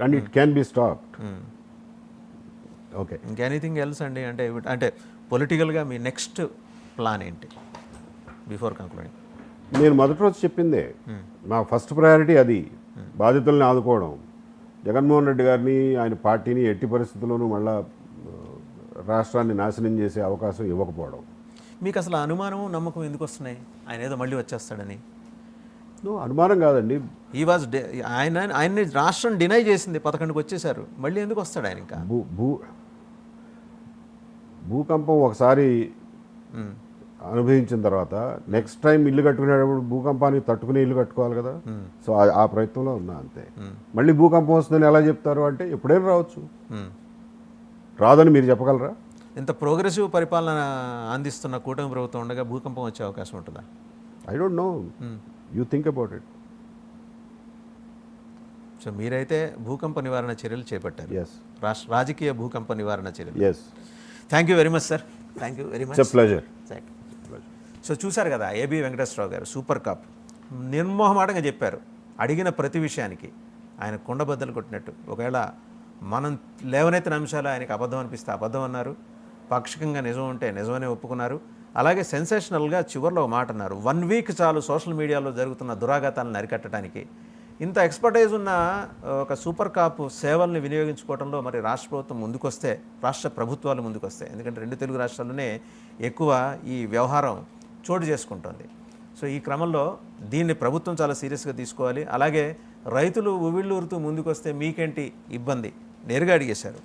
And it can be stopped. Okay, ఇంకెనీథింగ్ else అండి? అంటే పొలిటికల్గా మీ నెక్స్ట్ ప్లాన్ ఏంటి బిఫోర్ కంక్లూడింగ్? నేను మొదటి రోజు చెప్పిందే, నా ఫస్ట్ ప్రయారిటీ అది, బాధితుల్ని ఆదుకోవడం. జగన్మోహన్ రెడ్డి గారిని, ఆయన పార్టీని ఎట్టి పరిస్థితుల్లోనూ మళ్ళా రాష్ట్రాన్ని నాశనం చేసే అవకాశం ఇవ్వకపోవడం. మీకు అసలు అనుమానం నమ్మకం ఎందుకు వస్తున్నాయి ఆయన ఏదో మళ్ళీ వచ్చేస్తాడని? అనుమానం కాదండి, ఈ వాజ్ ఆయన్ని రాష్ట్రం డినై చేసింది, 11కి వచ్చేసారు, మళ్ళీ ఎందుకు వస్తాడు ఆయన? ఇంకా భూకంపం ఒకసారి అనుభవించిన తర్వాత నెక్స్ట్ టైం ఇల్లు కట్టుకునేటప్పుడు భూకంపానికి తట్టుకునే ఇల్లు కట్టుకోవాలి కదా. సో ఆ ప్రయత్నంలో ఉన్నా అంతే. మళ్ళీ భూకంపం వస్తుందని ఎలా చెప్తారు అంటే ఎప్పుడైనా రావచ్చు, రాదని మీరు చెప్పగలరా? ఇంత ప్రోగ్రెసివ్ పరిపాలన అందిస్తున్న కూటమి ప్రభుత్వం ఉండగా భూకంపం వచ్చే అవకాశం ఉంటుందా? I don't know, you think about it. So మీరైతే భూకంప నివారణ చర్యలు చేపట్టారు. ఎస్, రాజకీయ భూకంప నివారణ చర్యలు. Yes. Thank you very much sir, thank you very much. It's a pleasure. So చూశారు కదా ఏబి వెంకటేశ్వరరావు గారు సూపర్ కాప్ నిర్మోహమాటంగా చెప్పారు. అడిగిన ప్రతి విషయానికి ఆయన కుండబద్దలు కొట్టినట్టు. ఒకవేళ మనం లేవనెత్తిన అంశాలు ఆయనకి అబద్ధం అనిపిస్తే అబద్ధం అన్నారు, పాక్షికంగా నిజం ఉంటే నిజమనే ఒప్పుకున్నారు. అలాగే సెన్సేషనల్గా చివరిలో ఒక మాట అన్నారు, 1 వీక్ చాలు సోషల్ మీడియాలో జరుగుతున్న దురాఘాతాలను అరికట్టడానికి. ఇంత ఎక్స్పర్టైజ్ ఉన్న ఒక సూపర్ కాప్ సేవల్ని వినియోగించుకోవడంలో మరి రాష్ట్ర ప్రభుత్వం ముందుకొస్తే, రాష్ట్ర ప్రభుత్వాలు ముందుకొస్తే, ఎందుకంటే 2 తెలుగు రాష్ట్రాల్లోనే ఎక్కువ ఈ వ్యవహారం చోటు చేసుకుంటుంది. సో ఈ క్రమంలో దీన్ని ప్రభుత్వం చాలా సీరియస్గా తీసుకోవాలి. అలాగే రైతులు ఉవ్విళ్ళూరుతూ ముందుకొస్తే మీకేంటి ఇబ్బంది నేరుగా అడిగేశారు.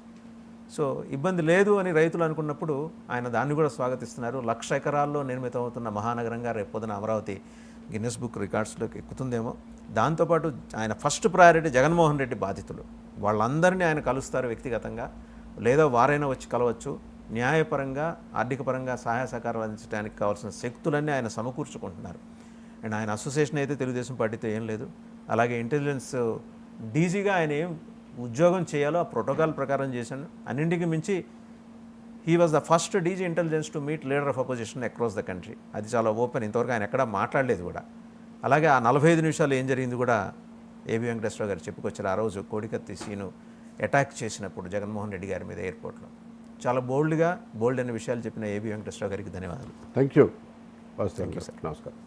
సో ఇబ్బంది లేదు అని రైతులు అనుకున్నప్పుడు ఆయన దాన్ని కూడా స్వాగతిస్తున్నారు. 1,00,000 ఎకరాల్లో నిర్మితమవుతున్న మహానగరంగా రేపొద్దున అమరావతి గిన్నెస్ బుక్ రికార్డ్స్లోకి ఎక్కుతుందేమో. దాంతోపాటు ఆయన ఫస్ట్ ప్రయారిటీ జగన్మోహన్ రెడ్డి బాధితులు, వాళ్ళందరినీ ఆయన కలుస్తారు వ్యక్తిగతంగా, లేదా వారైనా వచ్చి కలవచ్చు. న్యాయపరంగా, ఆర్థిక పరంగా సహాయ సహకారాలు అందించడానికి కావాల్సిన శక్తులన్నీ ఆయన సమకూర్చుకుంటున్నారు. అండ్ ఆయన అసోసియేషన్ అయితే తెలుగుదేశం పార్టీతో ఏం లేదు. అలాగే ఇంటెలిజెన్స్ డీజీగా ఆయన ఏం ఉద్యోగం చేయాలో ఆ ప్రోటోకాల్ ప్రకారం చేశాను. అన్నింటికి మించి he was the first DG intelligence to meet leader of opposition across the country. అది చాలా ఓపెన్, ఇంతవరకు ఆయన ఎక్కడా మాట్లాడలేదు కూడా. అలాగే ఆ 45 నిమిషాలు ఏం జరిగింది కూడా ఏబి వెంకటేశ్వరరావు గారు చెప్పుకొచ్చారు. ఆ రోజు కోడికత్తి సీను అటాక్ చేసినప్పుడు జగన్మోహన్ రెడ్డి గారి మీద ఎయిర్పోర్ట్లో చాలా బోల్డ్ అయిన విషయాలు చెప్పిన ఏబి వెంకటేశ్వరరావు గారికి ధన్యవాదాలు. థ్యాంక్ యూ సార్, నమస్కారం.